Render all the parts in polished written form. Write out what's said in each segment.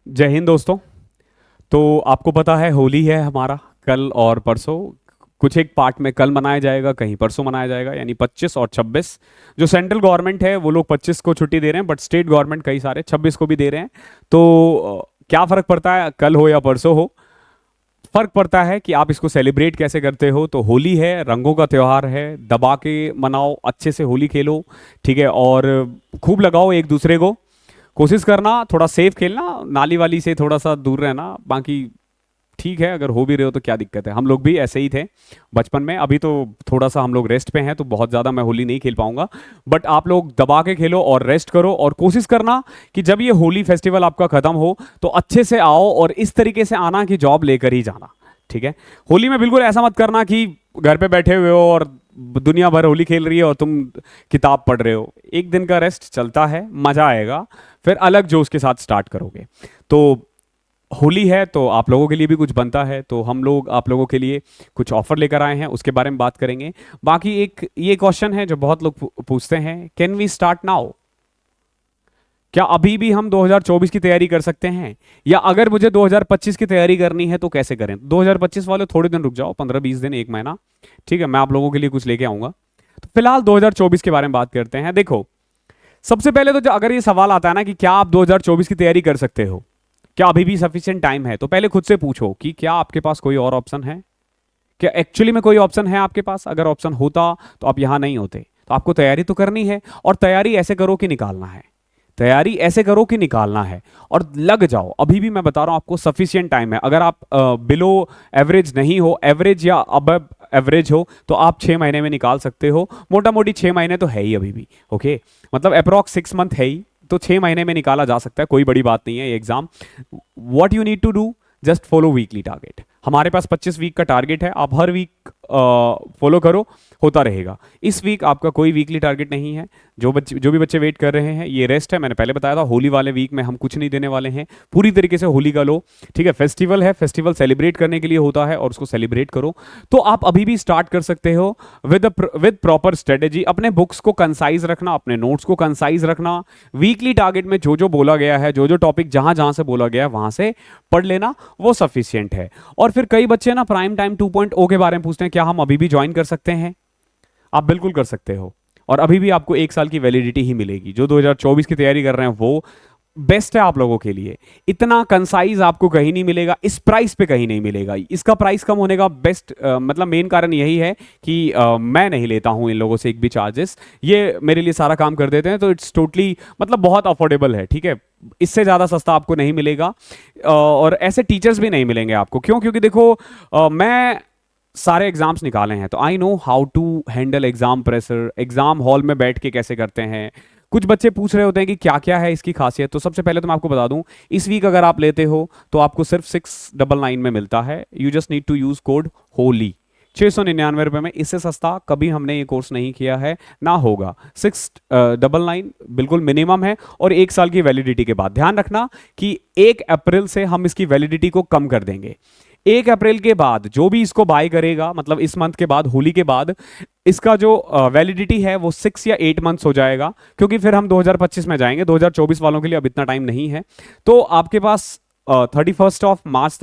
जय हिंद दोस्तों। तो आपको पता है होली है हमारा कल और परसों। कुछ एक पार्ट में कल मनाया जाएगा, कहीं परसों मनाया जाएगा, यानी 25 और 26। जो सेंट्रल गवर्नमेंट है वो लोग 25 को छुट्टी दे रहे हैं, बट स्टेट गवर्नमेंट कई सारे 26 को भी दे रहे हैं। तो क्या फ़र्क पड़ता है कल हो या परसों हो? फ़र्क पड़ता है कि आप इसको सेलिब्रेट कैसे करते हो। तो होली है, रंगों का त्यौहार है, दबा के मनाओ, अच्छे से होली खेलो, ठीक है, और खूब लगाओ एक दूसरे को। कोशिश करना थोड़ा सेफ खेलना, नाली वाली से थोड़ा सा दूर रहना। बाकी ठीक है, अगर हो भी रहे हो तो क्या दिक्कत है, हम लोग भी ऐसे ही थे बचपन में। अभी तो थोड़ा सा हम लोग रेस्ट पे हैं, तो बहुत ज़्यादा मैं होली नहीं खेल पाऊंगा। बट आप लोग दबा के खेलो और रेस्ट करो, और कोशिश करना कि जब ये होली फेस्टिवल आपका ख़त्म हो तो अच्छे से आओ, और इस तरीके से आना कि जॉब लेकर ही जाना। ठीक है, होली में बिल्कुल ऐसा मत करना कि घर पे बैठे हुए हो और दुनिया भर होली खेल रही है और तुम किताब पढ़ रहे हो। एक दिन का रेस्ट चलता है, मज़ा आएगा, फिर अलग जोश के साथ स्टार्ट करोगे। तो होली है तो आप लोगों के लिए भी कुछ बनता है, तो हम लोग आप लोगों के लिए कुछ ऑफर लेकर आए हैं, उसके बारे में बात करेंगे। बाकी एक ये क्वेश्चन है जो बहुत लोग पूछते हैं, कैन वी स्टार्ट नाउ? क्या अभी भी हम 2024 की तैयारी कर सकते हैं, या अगर मुझे 2025 की तैयारी करनी है तो कैसे करें? 2025 वाले थोड़े दिन रुक जाओ, 15-20 दिन, एक महीना, ठीक है, मैं आप लोगों के लिए कुछ लेके आऊंगा। तो फिलहाल 2024 के बारे में बात करते हैं। देखो, सबसे पहले तो अगर ये सवाल आता है ना कि क्या आप 2024 की तैयारी कर सकते हो, क्या अभी भी सफिशिएंट टाइम है, तो पहले खुद से पूछो कि क्या आपके पास कोई और ऑप्शन है। क्या एक्चुअली में कोई ऑप्शन है आपके पास? अगर ऑप्शन होता तो आप यहां नहीं होते। तो आपको तैयारी तो करनी है, और तैयारी ऐसे करो कि निकालना है। तैयारी ऐसे करो कि निकालना है, और लग जाओ। अभी भी मैं बता रहा हूं आपको, सफिशिएंट टाइम है। अगर आप बिलो एवरेज नहीं हो, एवरेज या अब एवरेज हो, तो आप 6 महीने में निकाल सकते हो। मोटा मोटी 6 महीने तो है ही अभी भी, ओके, मतलब अप्रॉक्स 6 मंथ है ही, तो 6 महीने में निकाला जा सकता है, कोई बड़ी बात नहीं है ये exam. What you need to do, just follow weekly target. हमारे पास 25 वीक का टारगेट है, आप हर वीक फॉलो करो, होता रहेगा। इस वीक आपका कोई वीकली टारगेट नहीं है। जो भी बच्चे वेट कर रहे हैं, ये रेस्ट है, मैंने पहले बताया था। होली वाले वीक में हम कुछ नहीं देने वाले हैं, पूरी तरीके से होली का लो, ठीक है। फेस्टिवल है, फेस्टिवल सेलिब्रेट करने के लिए होता है, और उसको सेलिब्रेट करो। तो आप अभी भी स्टार्ट कर सकते हो विद प्रॉपर स्ट्रेटेजी। अपने बुक्स को कंसाइज रखना, अपने नोट्स को कंसाइज रखना। वीकली टारगेट में जो जो बोला गया है, जो जो टॉपिक जहां जहां से बोला गया है वहां से पढ़ लेना, वो सफिशियंट है। और फिर कई बच्चे ना प्राइम टाइम 2.0 के बारे में पूछते हैं, क्या हम अभी भी ज्वाइन कर सकते हैं? आप बिल्कुल कर सकते हो, और अभी भी आपको 1 साल की वैलिडिटी ही मिलेगी। जो 2024 की तैयारी कर रहे हैं वो बेस्ट है आप लोगों के लिए। इतना कंसाइज आपको कहीं नहीं मिलेगा, इस प्राइस पे कहीं नहीं मिलेगा। इसका प्राइस कम होने का बेस्ट मतलब मेन कारण यही है कि मैं नहीं लेता हूं इन लोगों से एक भी चार्जेस। ये मेरे लिए सारा काम कर देते हैं, तो इट्स टोटली मतलब बहुत अफोर्डेबल है, ठीक है। इससे ज़्यादा सस्ता आपको नहीं मिलेगा, और ऐसे टीचर्स भी नहीं मिलेंगे आपको। क्यों? क्योंकि देखो, मैं सारे एग्जाम्स निकाले हैं, तो I know how to handle exam pressure. Exam hall में बैठ के कैसे करते हैं। कुछ बच्चे पूछ रहे होते हैं कि क्या क्या है इसकी खासियत। तो सबसे पहले तो मैं आपको बता दूं, इस वीक अगर आप लेते हो तो आपको सिर्फ 699 में मिलता है। You just need to use code Holi. 699 रुपये में, इससे सस्ता कभी हमने ये कोर्स नहीं किया है, ना होगा। 699 बिल्कुल मिनिमम है, और 1 साल की वैलिडिटी के बाद। ध्यान रखना कि 1 अप्रैल से हम इसकी वैलिडिटी को कम कर देंगे। 1 अप्रैल के बाद जो भी इसको बाय करेगा, मतलब इस मंथ के बाद, होली के बाद, इसका जो वैलिडिटी है वो 6 या 8 मंथ्स हो जाएगा, क्योंकि फिर हम 2025 में जाएंगे। 2024 वालों के लिए अब इतना टाइम नहीं है। तो आपके पास 31 मार्च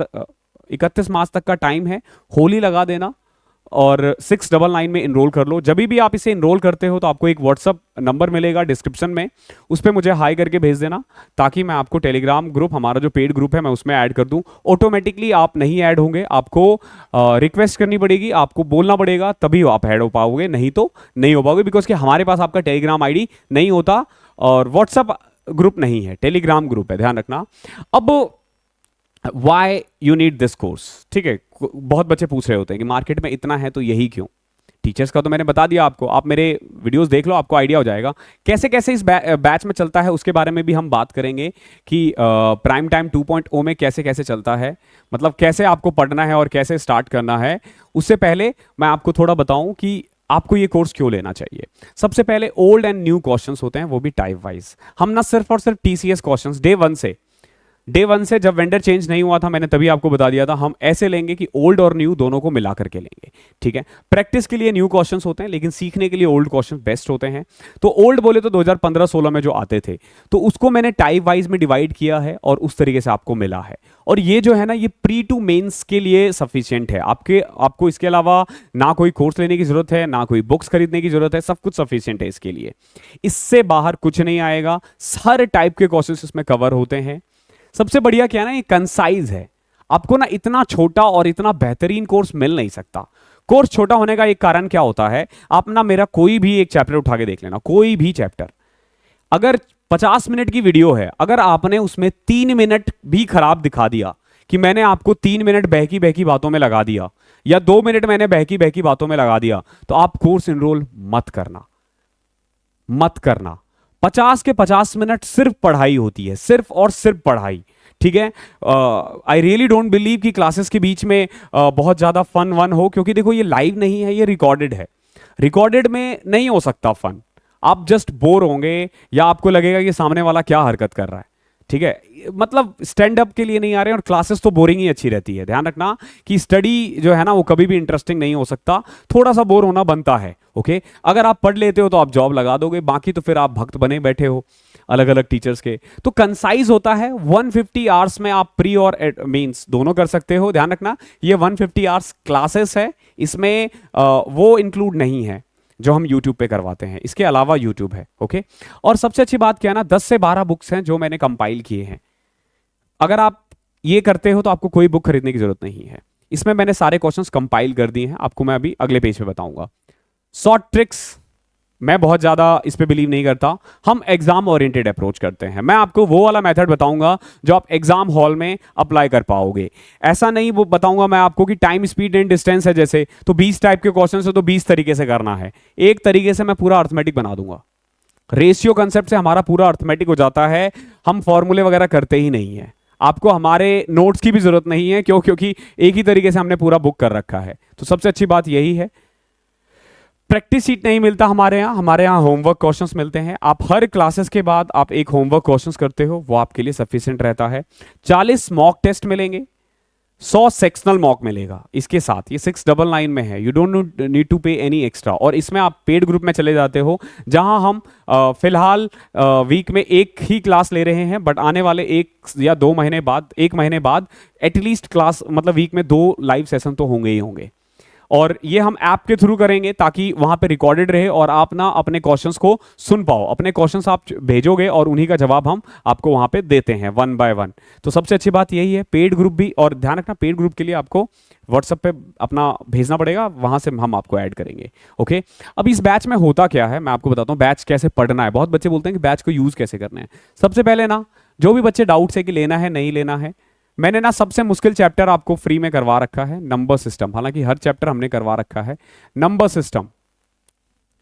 31 मार्च तक का टाइम है। होली लगा देना, और 699 में इनरोल कर लो। जब भी आप इसे इनरोल करते हो तो आपको एक व्हाट्सअप नंबर मिलेगा डिस्क्रिप्शन में, उस पर मुझे हाई करके भेज देना, ताकि मैं आपको टेलीग्राम ग्रुप, हमारा जो पेड ग्रुप है, मैं उसमें ऐड कर दूं। ऑटोमेटिकली आप नहीं ऐड होंगे, आपको रिक्वेस्ट करनी पड़ेगी, आपको बोलना पड़ेगा, तभी आप ऐड हो पाओगे, नहीं तो नहीं हो पाओगे। बिकॉज कि हमारे पास आपका टेलीग्राम आईडी नहीं होता, और व्हाट्सअप ग्रुप नहीं है, टेलीग्राम ग्रुप है, ध्यान रखना। अब why you need this course, ठीक है। बहुत बच्चे पूछ रहे होते हैं कि मार्केट में इतना है तो यही क्यों। टीचर्स का तो मैंने बता दिया आपको, आप मेरे वीडियोस देख लो, आपको आइडिया हो जाएगा कैसे कैसे इस बैच में चलता है। उसके बारे में भी हम बात करेंगे कि प्राइम टाइम 2.0 में कैसे कैसे चलता है, मतलब कैसे आपको पढ़ना है और कैसे स्टार्ट करना है। उससे पहले मैं आपको थोड़ा बताऊं कि आपको ये कोर्स क्यों लेना चाहिए। सबसे पहले ओल्ड एंड न्यू क्वेश्चंस होते हैं, वो भी टाइप वाइज। हम ना सिर्फ और सिर्फ टीसीएस क्वेश्चंस डे 1 से डे वन से जब वेंडर चेंज नहीं हुआ था, मैंने तभी आपको बता दिया था, हम ऐसे लेंगे कि ओल्ड और न्यू दोनों को मिला करके लेंगे, ठीक है। प्रैक्टिस के लिए न्यू क्वेश्चंस होते हैं, लेकिन सीखने के लिए ओल्ड क्वेश्चंस बेस्ट होते हैं। तो ओल्ड बोले तो 2015-16 में जो आते थे, तो उसको मैंने टाइप वाइज में डिवाइड किया है और उस तरीके से आपको मिला है। और ये जो है ना, ये प्री टू मेंस के लिए सफिशिएंट है। आपको इसके अलावा ना कोई कोर्स लेने की जरूरत है, ना कोई बुक्स खरीदने की जरूरत है, सब कुछ सफिशिएंट है इसके लिए। इससे बाहर कुछ नहीं आएगा, हर टाइप के क्वेश्चंस इसमें कवर होते हैं। सबसे बढ़िया क्या है ना, ये कंसाइज है। आपको ना इतना छोटा और इतना बेहतरीन कोर्स मिल नहीं सकता। कोर्स छोटा होने का एक कारण क्या होता है, आप ना मेरा कोई भी एक चैप्टर उठा के देख लेना, कोई भी चैप्टर, अगर 50 मिनट की वीडियो है, अगर आपने उसमें 3 मिनट भी खराब दिखा दिया कि मैंने आपको 3 मिनट बहकी बहकी बातों में लगा दिया, या 2 मिनट मैंने बहकी बहकी बातों में लगा दिया, तो आप कोर्स इनरोल मत करना, मत करना। 50 के 50 मिनट सिर्फ पढ़ाई होती है, सिर्फ और सिर्फ पढ़ाई, ठीक है। आई रियली डोंट बिलीव कि क्लासेस के बीच में बहुत ज्यादा फन वन हो, क्योंकि देखो ये लाइव नहीं है, ये रिकॉर्डेड है। रिकॉर्डेड में नहीं हो सकता फन, आप जस्ट बोर होंगे या आपको लगेगा कि सामने वाला क्या हरकत कर रहा है, ठीक है। मतलब स्टैंड अप के लिए नहीं आ रहे हैं, और क्लासेस तो बोरिंग ही अच्छी रहती है। ध्यान रखना कि स्टडी जो है ना, वो कभी भी इंटरेस्टिंग नहीं हो सकता, थोड़ा सा बोर होना बनता है, ओके। अगर आप पढ़ लेते हो तो आप जॉब लगा दोगे, बाकी तो फिर आप भक्त बने बैठे हो अलग अलग टीचर्स के। तो कंसाइज होता है, 150 आवर्स में आप प्री और मेंस दोनों कर सकते हो। ध्यान रखना ये 150 आवर्स क्लासेस है, इसमें वो इंक्लूड नहीं है जो हम YouTube पे करवाते हैं, इसके अलावा YouTube है, ओके। और सबसे अच्छी बात क्या है ना, 10 से 12 बुक्स हैं जो मैंने कंपाइल किए हैं। अगर आप ये करते हो तो आपको कोई बुक खरीदने की जरूरत नहीं है। इसमें मैंने सारे क्वेश्चंस कंपाइल कर दिए हैं, आपको मैं अभी अगले पेज पे बताऊंगा। शॉर्ट ट्रिक्स मैं बहुत ज्यादा इस पे बिलीव नहीं करता, हम एग्जाम ओरिएंटेड अप्रोच करते हैं। मैं आपको वो वाला मेथड बताऊंगा जो आप एग्जाम हॉल में अप्लाई कर पाओगे। ऐसा नहीं वो बताऊंगा मैं आपको कि टाइम स्पीड एंड डिस्टेंस है जैसे, तो 20 टाइप के क्वेश्चन है तो 20 तरीके से करना है। एक तरीके से मैं पूरा अर्थमेटिक बना दूंगा। रेशियो कंसेप्ट से हमारा पूरा अर्थमेटिक हो जाता है, हम फॉर्मूले वगैरह करते ही नहीं है। आपको हमारे नोट्स की भी जरूरत नहीं है, क्योंकि एक ही तरीके से हमने पूरा बुक कर रखा है। तो सबसे अच्छी बात यही है। प्रैक्टिस शीट नहीं मिलता हमारे यहाँ होमवर्क क्वेश्चंस मिलते हैं। आप हर क्लासेस के बाद आप एक होमवर्क क्वेश्चंस करते हो, वो आपके लिए सफिशिएंट रहता है। 40 मॉक टेस्ट मिलेंगे, 100 सेक्शनल मॉक मिलेगा इसके साथ। ये 699 में है, यू डोंट नीड टू पे एनी एक्स्ट्रा। और इसमें आप पेड ग्रुप में चले जाते हो, जहां हम फिलहाल वीक में एक ही क्लास ले रहे हैं, बट आने वाले 1 या 2 महीने बाद, 1 महीने बाद एटलीस्ट क्लास, मतलब वीक में 2 लाइव सेशन तो होंगे ही होंगे। और ये हम ऐप के थ्रू करेंगे ताकि वहां पे रिकॉर्डेड रहे और आप ना अपने क्वेश्चंस को सुन पाओ। अपने क्वेश्चंस आप भेजोगे और उन्हीं का जवाब हम आपको वहां पे देते हैं 1 बाय 1। तो सबसे अच्छी बात यही है, पेड ग्रुप भी। और ध्यान रखना, पेड ग्रुप के लिए आपको व्हाट्सएप पे अपना भेजना पड़ेगा, वहां से हम आपको ऐड करेंगे, ओके। अब इस बैच में होता क्या है मैं आपको बताता हूँ, बैच कैसे पढ़ना है। बहुत बच्चे बोलते हैं कि बैच को यूज कैसे करना है। सबसे पहले ना, जो भी बच्चे डाउट्स है कि लेना है नहीं लेना है, मैंने ना सबसे मुश्किल चैप्टर आपको फ्री में करवा रखा है, नंबर सिस्टम। हालांकि हर चैप्टर हमने करवा रखा है। नंबर सिस्टम,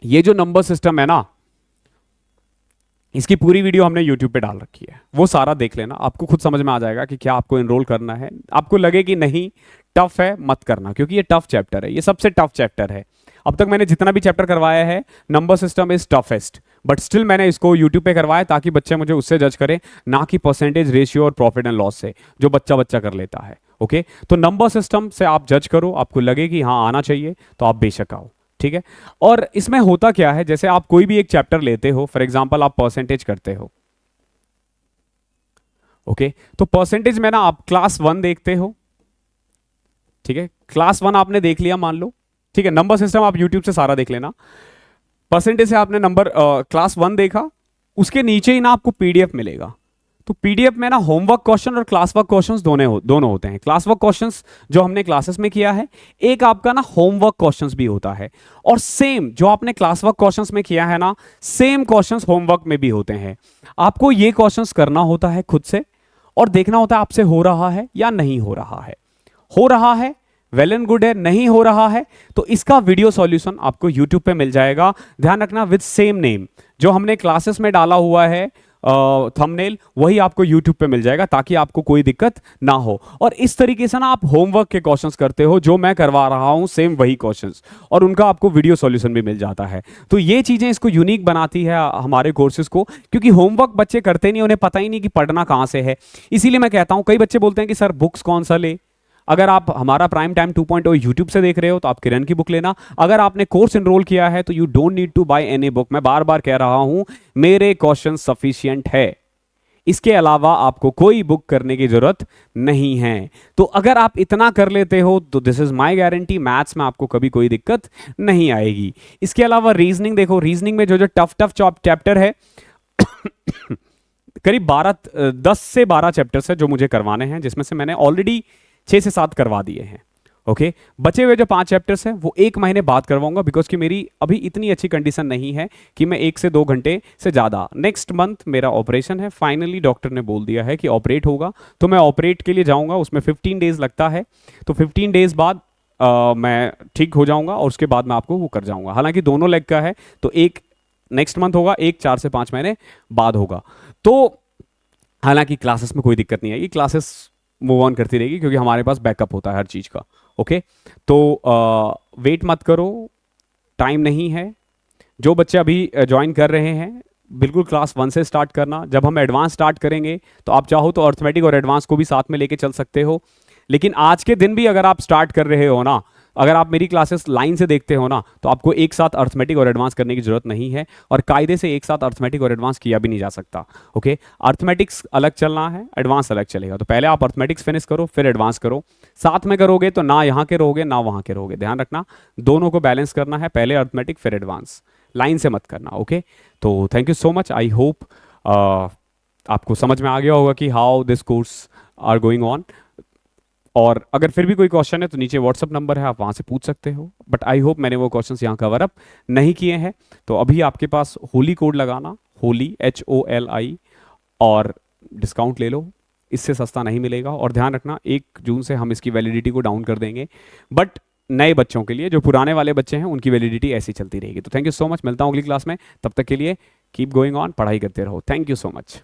ये जो नंबर सिस्टम है ना, इसकी पूरी वीडियो हमने YouTube पे डाल रखी है, वो सारा देख लेना, आपको खुद समझ में आ जाएगा कि क्या आपको एनरोल करना है। आपको लगे कि नहीं टफ है, मत करना, क्योंकि ये टफ चैप्टर है, ये सबसे टफ चैप्टर है। अब तक मैंने जितना भी चैप्टर करवाया है, number system is toughest, but still मैंने इसको YouTube पे करवाया ताकि बच्चे मुझे उससे जज करें, ना कि परसेंटेज रेशियो और प्रॉफिट एंड लॉस से, जो बच्चा बच्चा कर लेता है, ओके। तो नंबर सिस्टम से आप जज करो, आपको लगे कि हाँ आना चाहिए तो आप बेशक आओ, ठीक है। और इसमें होता क्या है, जैसे आप कोई भी एक चैप्टर लेते हो, फॉर एग्जांपल आप परसेंटेज करते हो, ओके। तो परसेंटेज में ना आप क्लास 1 देखते हो, ठीक है। क्लास 1 आपने देख लिया मान लो, ठीक है। नंबर सिस्टम आप YouTube से सारा देख लेना। परसेंटेज से आपने नंबर क्लास 1 देखा, उसके नीचे ही ना आपको PDF मिलेगा। तो PDF में ना होमवर्क क्वेश्चन और क्लास वर्क क्वेश्चंस दोनों होते हैं। क्लास वर्क क्वेश्चंस जो हमने क्लासेस में किया है, एक आपका ना होमवर्क क्वेश्चंस भी होता है। और सेम जो आपने क्लास वर्क क्वेश्चंस में किया है ना, सेम क्वेश्चंस होमवर्क में भी होते हैं। आपको ये क्वेश्चंस करना होता है खुद से, और देखना होता है आपसे हो रहा है या नहीं हो रहा है। हो रहा है, वेल एंड गुड है। नहीं हो रहा है तो इसका वीडियो सॉल्यूशन आपको YouTube पे मिल जाएगा। ध्यान रखना, विद सेम नेम जो हमने क्लासेस में डाला हुआ है, थंबनेल वही आपको यूट्यूब पे मिल जाएगा, ताकि आपको कोई दिक्कत ना हो। और इस तरीके से ना आप होमवर्क के क्वेश्चंस करते हो, जो मैं करवा रहा हूं सेम वही क्वेश्चंस, और उनका आपको वीडियो सॉल्यूशन भी मिल जाता है। तो ये चीजें इसको यूनिक बनाती है हमारे कोर्सेज को, क्योंकि होमवर्क बच्चे करते नहीं, उन्हें पता ही नहीं कि पढ़ना कहां से है। इसीलिए मैं कहता हूं, कई बच्चे बोलते हैं कि सर बुक्स कौन सा ले। अगर आप हमारा प्राइम टाइम 2.0 यूट्यूब से देख रहे हो तो आप किरण की बुक लेना। अगर आपने कोर्स एनरोल किया है तो you don't need to buy any book. मैं बार बार कह रहा हूं, मेरे क्वेश्चन सफिशिएंट है, इसके अलावा आपको कोई बुक करने की जरूरत नहीं है। तो अगर आप इतना कर लेते हो तो this is my guarantee, maths में आपको कभी कोई दिक्कत नहीं आएगी। इसके अलावा रीजनिंग देखो, रीजनिंग में जो जो टफ टफ चैप्टर है करीब 10 से 12 चैप्टर्स है जो मुझे करवाने हैं, जिसमें से मैंने ऑलरेडी 6 से 7 करवा दिए हैं। ओके, बचे हुए जो 5 चैप्टर्स हैं वो 1 महीने बाद करवाऊंगा, बिकॉज कि मेरी अभी इतनी अच्छी कंडीशन नहीं है कि मैं 1 से 2 घंटे से ज़्यादा। नेक्स्ट मंथ मेरा ऑपरेशन है, फाइनली डॉक्टर ने बोल दिया है कि ऑपरेट होगा, तो मैं ऑपरेट के लिए जाऊंगा। उसमें 15 डेज लगता है, तो 15 डेज बाद मैं ठीक हो जाऊंगा, और उसके बाद मैं आपको वो कर जाऊंगा। हालांकि दोनों लेग का है, तो एक नेक्स्ट मंथ होगा, एक 4 से 5 महीने बाद होगा। तो हालांकि क्लासेस में कोई दिक्कत नहीं आएगी, क्लासेस मूव ऑन करती रहेगी, क्योंकि हमारे पास बैकअप होता है हर चीज़ का। ओके, तो वेट मत करो, टाइम नहीं है। जो बच्चे अभी ज्वाइन कर रहे हैं, बिल्कुल क्लास 1 से स्टार्ट करना। जब हम एडवांस स्टार्ट करेंगे तो आप चाहो तो अर्थमेटिक और एडवांस को भी साथ में लेके चल सकते हो। लेकिन आज के दिन भी अगर आप स्टार्ट कर रहे हो ना, अगर आप मेरी क्लासेस लाइन से देखते हो ना, तो आपको एक साथ अर्थमेटिक और एडवांस करने की जरूरत नहीं है, और कायदे से एक साथ अर्थमेटिक और एडवांस किया भी नहीं जा सकता। ओके, अर्थमेटिक्स अलग चलना है, एडवांस अलग चलेगा। तो पहले आप अर्थमेटिक्स फिनिश करो, फिर एडवांस करो। साथ में करोगे तो ना यहाँ के रहोगे ना वहाँ के रहोगे। ध्यान रखना, दोनों को बैलेंस करना है, पहले अर्थमेटिक फिर एडवांस, लाइन से मत करना। ओके, तो thank you so much. I hope आपको समझ में आ गया होगा कि how this course are going on. और अगर फिर भी कोई क्वेश्चन है तो नीचे व्हाट्सअप नंबर है, आप वहाँ से पूछ सकते हो। बट आई होप मैंने वो क्वेश्चंस यहाँ कवर अप नहीं किए हैं। तो अभी आपके पास होली कोड लगाना, होली HOLI, और डिस्काउंट ले लो, इससे सस्ता नहीं मिलेगा। और ध्यान रखना, 1 जून से हम इसकी वैलिडिटी को डाउन कर देंगे, बट नए बच्चों के लिए। जो पुराने वाले बच्चे हैं उनकी वैलिडिटी ऐसी चलती रहेगी। तो थैंक यू सो मच, मिलता हूँ अगली क्लास में। तब तक के लिए कीप गोइंग ऑन, पढ़ाई करते रहो। Thank you so much.